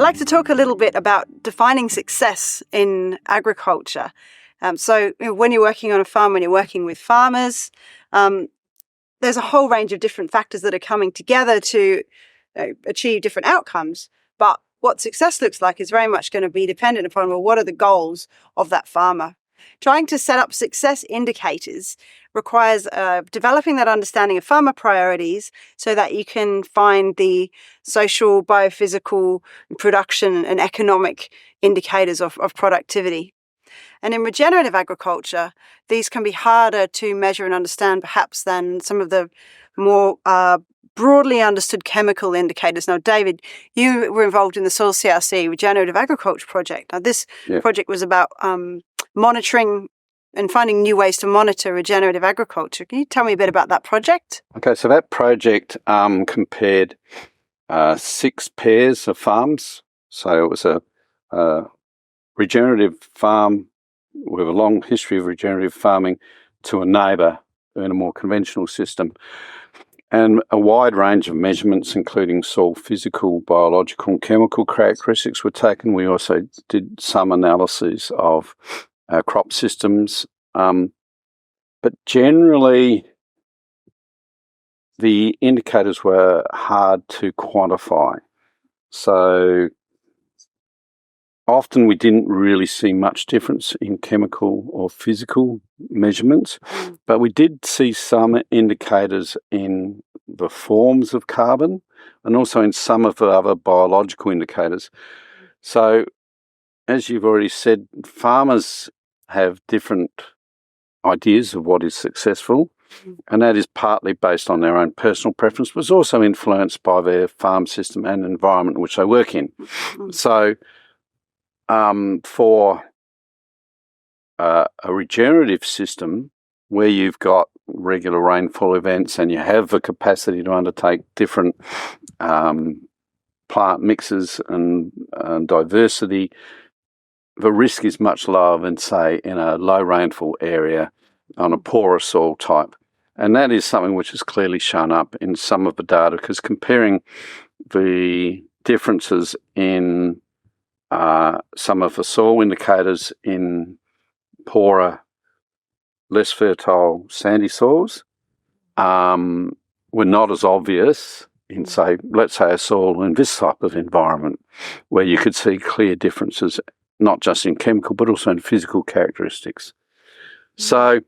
like to talk a little bit about defining success in agriculture. When you're working on a farm, when you're working with farmers, there's a whole range of different factors that are coming together to achieve different outcomes. But what success looks like is very much going to be dependent upon, well, what are the goals of that farmer? Trying to set up success indicators requires developing that understanding of farmer priorities so that you can find the social, biophysical, production and economic indicators of productivity. And in regenerative agriculture, these can be harder to measure and understand perhaps than some of the more broadly understood chemical indicators. Now, David, you were involved in the Soil CRC Regenerative Agriculture project. Now, this project was about monitoring and finding new ways to monitor regenerative agriculture. Can you tell me a bit about that project? Okay, so that project compared 6 pairs of farms. So it was a regenerative farm with a long history of regenerative farming to a neighbour in a more conventional system. And a wide range of measurements, including soil physical, biological and chemical characteristics were taken. We also did some analyses of crop systems. But generally, the indicators were hard to quantify. So often we didn't really see much difference in chemical or physical measurements, but we did see some indicators in the forms of carbon and also in some of the other biological indicators. So, as you've already said, farmers have different ideas of what is successful, and that is partly based on their own personal preference, but it's also influenced by their farm system and environment in which they work in. So, for a regenerative system where you've got regular rainfall events and you have the capacity to undertake different plant mixes and diversity, the risk is much lower than, say, in a low rainfall area on a poorer soil type. And that is something which has clearly shown up in some of the data, because comparing the differences in some of the soil indicators in poorer, less fertile, sandy soils were not as obvious in, say, let's say a soil in this type of environment, where you could see clear differences, not just in chemical, but also in physical characteristics. So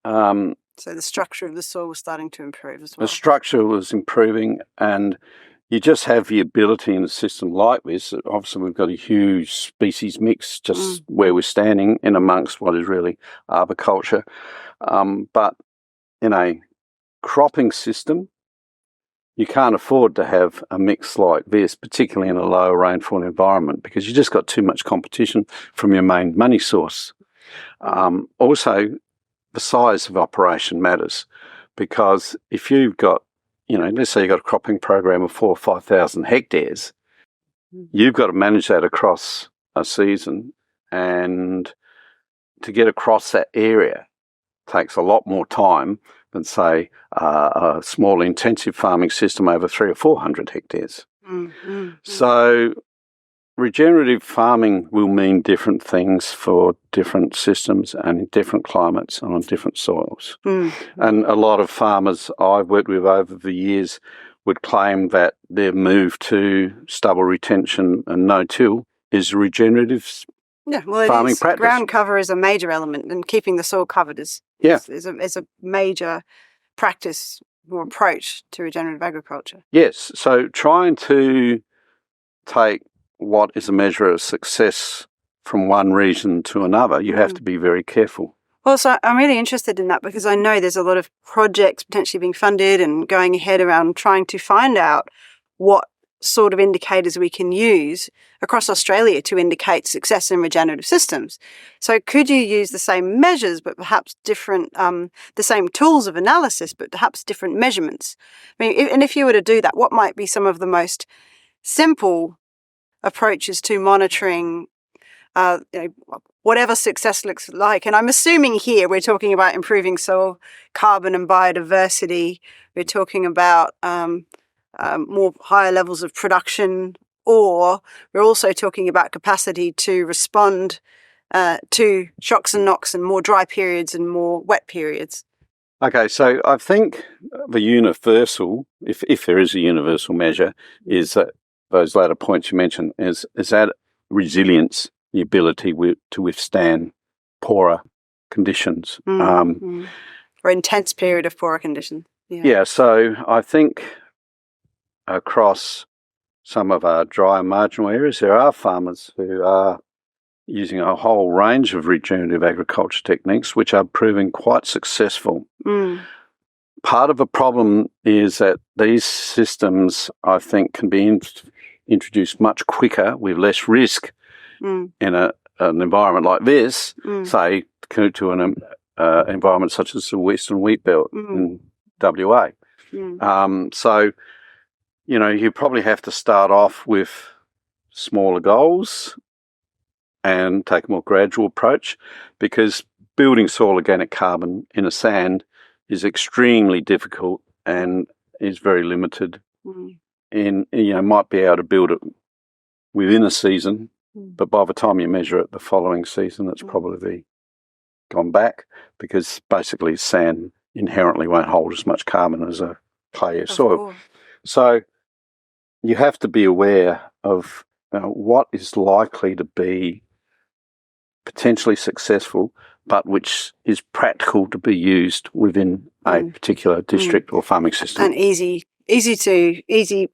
the structure of the soil was starting to improve as well. The structure was improving, and you just have the ability in a system like this. Obviously, we've got a huge species mix just where we're standing in amongst what is really arboriculture. But in a cropping system, you can't afford to have a mix like this, particularly in a low rainfall environment, because you just got too much competition from your main money source. Also, the size of operation matters, because if you've got, let's say you've got a cropping program of 4,000 or 5,000 hectares, you've got to manage that across a season, and to get across that area takes a lot more time than, say, a small intensive farming system over 300 or 400 hectares. So regenerative farming will mean different things for different systems and in different climates and on different soils. And a lot of farmers I've worked with over the years would claim that their move to stubble retention and no-till is regenerative farming practice. Ground cover is a major element, and keeping the soil covered is a major practice or approach to regenerative agriculture. Yes, so trying to take what is a measure of success from one region to another, you have to be very careful. Well, so I'm really interested in that, because I know there's a lot of projects potentially being funded and going ahead around trying to find out what sort of indicators we can use across Australia to indicate success in regenerative systems. So could you use the same measures, but perhaps different, the same tools of analysis, but perhaps different measurements? I mean, and if you were to do that, what might be some of the most simple approaches to monitoring whatever success looks like? And I'm assuming here we're talking about improving soil carbon and biodiversity. We're talking about more higher levels of production or we're also talking about capacity to respond to shocks and knocks and more dry periods and more wet periods? Okay, so I think the universal, if there is a universal measure, is that those latter points you mentioned, is that resilience, the ability to withstand poorer conditions. Or intense period of poorer conditions. Yeah, so I think across some of our drier marginal areas, there are farmers who are using a whole range of regenerative agriculture techniques which are proving quite successful. Part of the problem is that these systems, I think, can be introduced much quicker with less risk in an environment like this, say, to an environment such as the Western Wheat Belt in WA. So, you know, you probably have to start off with smaller goals and take a more gradual approach, because building soil organic carbon in a sand is extremely difficult and is very limited. In, you know, might be able to build it within a season, but by the time you measure it the following season, it's probably gone back, because basically sand inherently won't hold as much carbon as a clay soil. So you have to be aware of what is likely to be potentially successful, but which is practical to be used within a particular district or farming system. And easy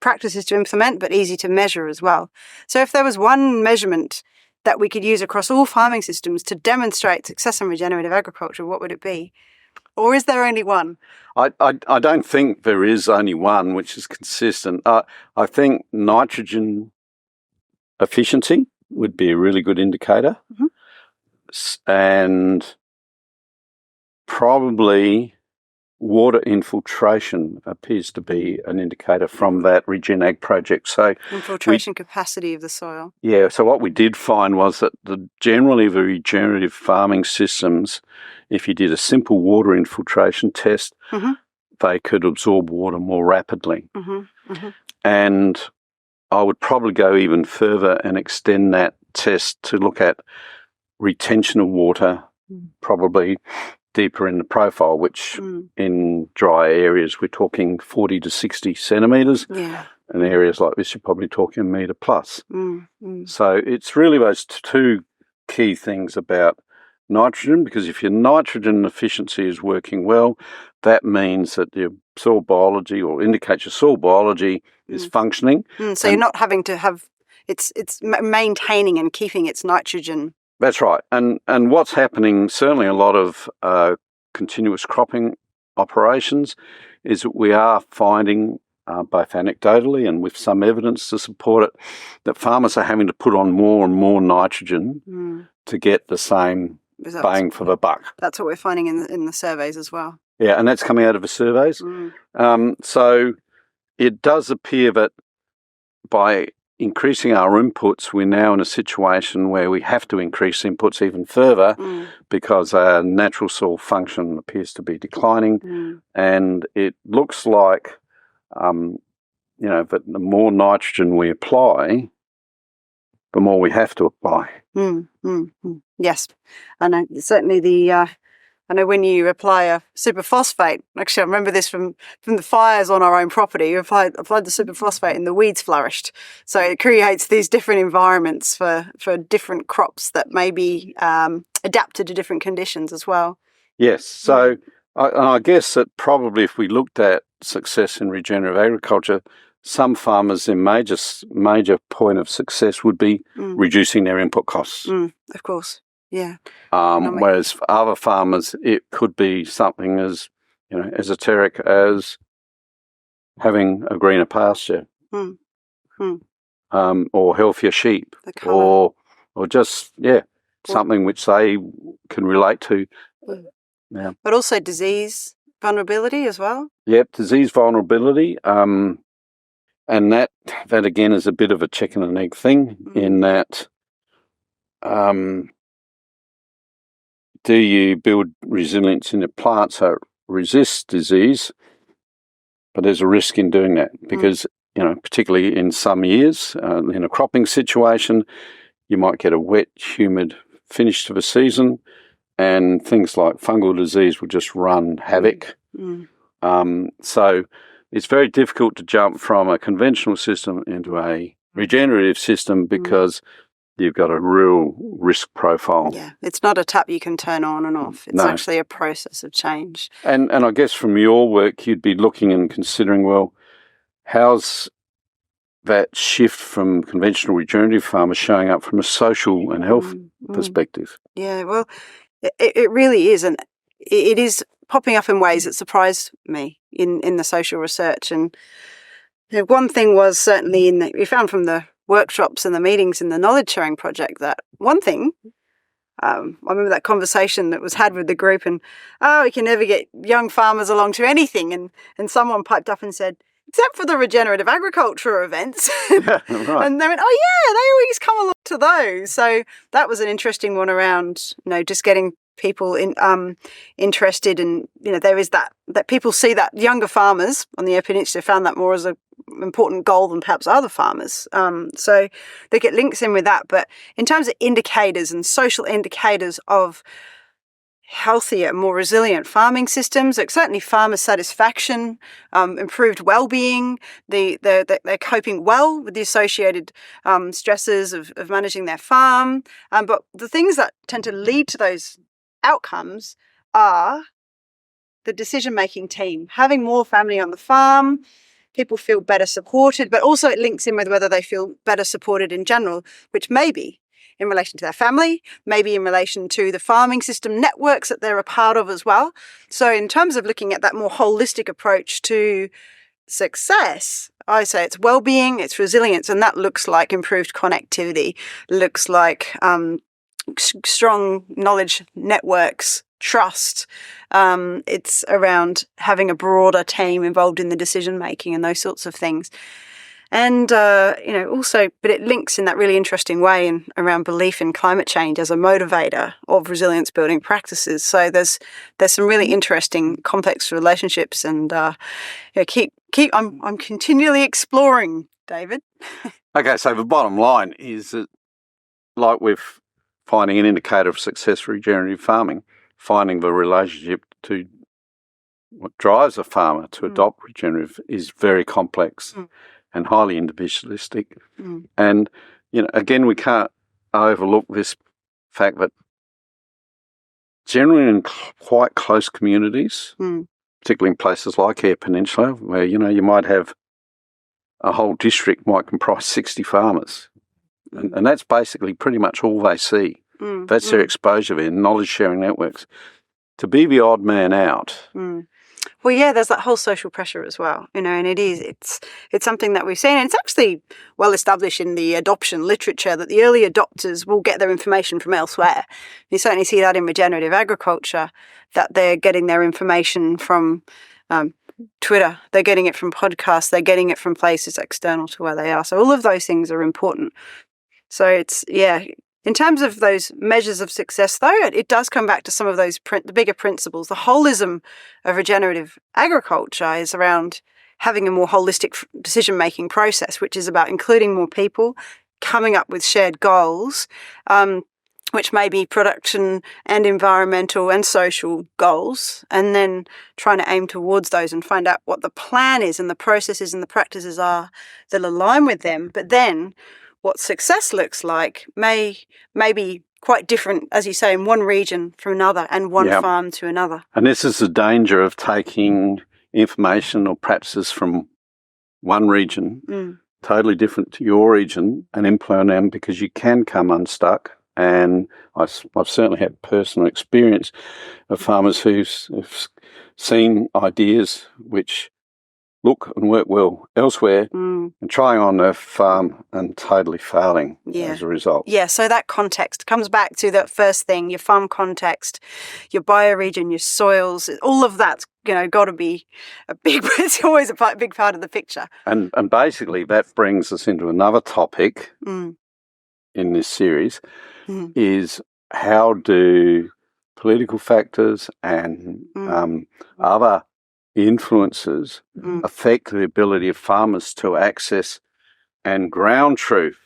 practices to implement, but easy to measure as well. So if there was one measurement that we could use across all farming systems to demonstrate success in regenerative agriculture, what would it be? Or is there only one? I don't think there is only one which is consistent. I think nitrogen efficiency would be a really good indicator. And probably water infiltration appears to be an indicator from that RegenAg project. So infiltration capacity of the soil. Yeah, so what we did find was that generally the regenerative farming systems, if you did a simple water infiltration test, they could absorb water more rapidly. And I would probably go even further and extend that test to look at retention of water, probably deeper in the profile, which in dry areas we're talking 40 to 60 centimetres. In areas like this you're probably talking a metre plus. So it's really those two key things about nitrogen, because if your nitrogen efficiency is working well, that means that your soil biology, or indicates your soil biology, is functioning. So you're not having to have, it's maintaining and keeping its nitrogen. That's right. And what's happening, certainly a lot of continuous cropping operations, is that we are finding, both anecdotally and with some evidence to support it, that farmers are having to put on more and more nitrogen to get the same bang for the buck. That's what we're finding in the surveys as well. Yeah, and that's coming out of the surveys. So it does appear that by increasing our inputs, we're now in a situation where we have to increase inputs even further because our natural soil function appears to be declining. And it looks like, that the more nitrogen we apply, the more we have to apply. Yes. I know, certainly I know when you apply a superphosphate, actually I remember this from the fires on our own property, you applied the superphosphate and the weeds flourished. So it creates these different environments for different crops that may be adapted to different conditions as well. Yes, so I guess that probably if we looked at success in regenerative agriculture, some farmers' in major point of success would be reducing their input costs. Of course. Yeah. Whereas for other farmers, it could be something as esoteric as having a greener pasture, or healthier sheep, or just something which they can relate to. Yeah. But also disease vulnerability as well. Yep, disease vulnerability, and that again is a bit of a chicken and egg thing in that. Do you build resilience in the plants so it resists disease? But there's a risk in doing that because particularly in some years, in a cropping situation, you might get a wet, humid finish to the season, and things like fungal disease will just run havoc. So it's very difficult to jump from a conventional system into a regenerative system because you've got a real risk profile. Yeah, it's not a tap you can turn on and off. It's actually a process of change. And I guess from your work, you'd be looking and considering, well, how's that shift from conventional regenerative farmers showing up from a social and health perspective? Yeah, well, it really is. And it is popping up in ways that surprised me in the social research. And one thing was certainly we found from the workshops and the meetings in the knowledge sharing project that one thing, I remember that conversation that was had with the group, and we can never get young farmers along to anything. And someone piped up and said, except for the regenerative agriculture events. Yeah, right. And they went, oh yeah, they always come along to those. So that was an interesting one around, just getting people interested, and there is that people see that younger farmers on the Eyre Peninsula found that more as an important goal than perhaps other farmers. So they get links in with that. But in terms of indicators and social indicators of healthier, more resilient farming systems, like certainly farmer satisfaction, improved well-being, they're coping well with the associated stresses of managing their farm. But the things that tend to lead to those outcomes are the decision-making team. Having more family on the farm, people feel better supported, but also it links in with whether they feel better supported in general, which may be in relation to their family, maybe in relation to the farming system networks that they're a part of as well. So in terms of looking at that more holistic approach to success, I say it's well-being, it's resilience, and that looks like improved connectivity, looks like strong knowledge networks, trust. It's around having a broader team involved in the decision making and those sorts of things. And also, but it links in that really interesting way around belief in climate change as a motivator of resilience building practices. So there's some really interesting complex relationships, and I'm continually exploring, David. Okay, so the bottom line is that, like with finding an indicator of success for regenerative farming, finding the relationship to what drives a farmer to adopt regenerative is very complex and highly individualistic. And, again, we can't overlook this fact that generally in quite close communities, particularly in places like Eyre Peninsula, where, you might have a whole district might comprise 60 farmers. And that's basically pretty much all they see. That's their exposure in knowledge sharing networks. To be the odd man out. Well, yeah, there's that whole social pressure as well, and it's something that we've seen. And it's actually well established in the adoption literature that the early adopters will get their information from elsewhere. You certainly see that in regenerative agriculture, that they're getting their information from Twitter, they're getting it from podcasts, they're getting it from places external to where they are. So all of those things are important. So it's, in terms of those measures of success, though, it does come back to some of those the bigger principles. The holism of regenerative agriculture is around having a more holistic decision-making process, which is about including more people, coming up with shared goals, which may be production and environmental and social goals, and then trying to aim towards those and find out what the plan is and the processes and the practices are that align with them. But then what success looks like may be quite different, as you say, in one region from another and one farm to another. And this is the danger of taking information or practices from one region, totally different to your region, and implement them, because you can come unstuck. And I've certainly had personal experience of farmers who've seen ideas which look and work well elsewhere and trying on their farm and totally failing as a result. Yeah, so that context comes back to that first thing, your farm context, your bioregion, your soils, all of that's got to be it's always a big part of the picture. And basically that brings us into another topic in this series, is how do political factors and other influences affect the ability of farmers to access and ground truth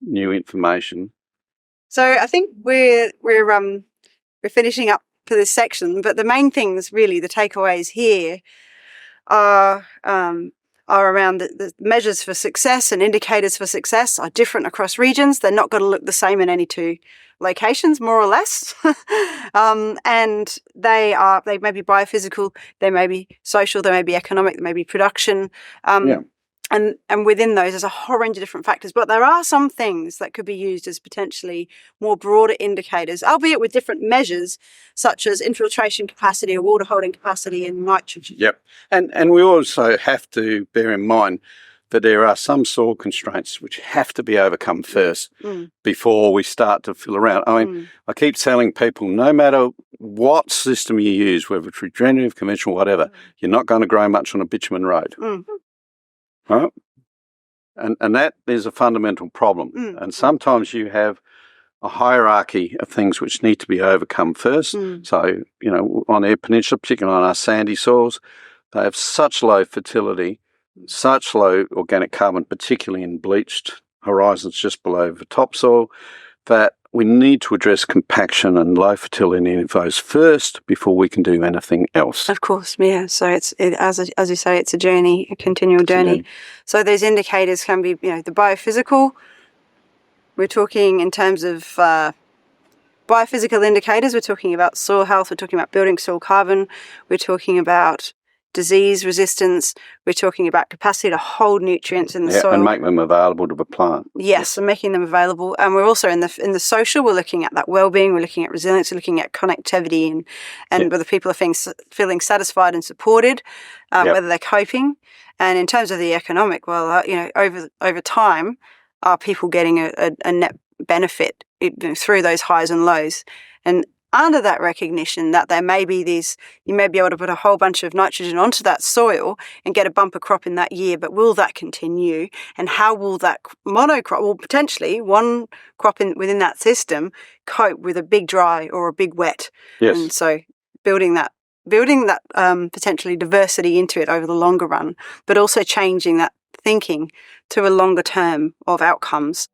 new information. So I think we're finishing up for this section, but the main things, really, the takeaways here are around the measures for success and indicators for success are different across regions. They're not going to look the same in any two locations, more or less. And they may be biophysical, they may be social, they may be economic, they may be production. And within those, there's a whole range of different factors. But there are some things that could be used as potentially more broader indicators, albeit with different measures, such as infiltration capacity or water holding capacity and nitrogen. Yep. And we also have to bear in mind that there are some soil constraints which have to be overcome first before we start to fill around. I mean, I keep telling people, no matter what system you use, whether it's regenerative, conventional, whatever, you're not going to grow much on a bitumen road. Right? And that is a fundamental problem. And sometimes you have a hierarchy of things which need to be overcome first. So, you know, on Eyre Peninsula, particularly on our sandy soils, they have such low fertility, such low organic carbon, particularly in bleached horizons just below the topsoil, that we need to address compaction and low fertility in those first before we can do anything else. Of course, yeah. So as you say, it's a journey, a continual journey. So those indicators can be, you know, the biophysical. We're talking in terms of biophysical indicators. We're talking about soil health. We're talking about building soil carbon. We're talking about disease resistance. We're talking about capacity to hold nutrients in the soil and make them available to the plant. Yes, and making them available. And we're also in the social. We're looking at that well-being. We're looking at resilience. We're looking at connectivity and whether people are feeling satisfied and supported, whether they're coping. And in terms of the economic, well, you know, over time, are people getting a net benefit through those highs and lows? And under that recognition that there may be you may be able to put a whole bunch of nitrogen onto that soil and get a bumper crop in that year, but will that continue? And how will that monocrop, well, potentially one crop within that system, cope with a big dry or a big wet? Yes. And so building that potentially diversity into it over the longer run, but also changing that thinking to a longer term of outcomes.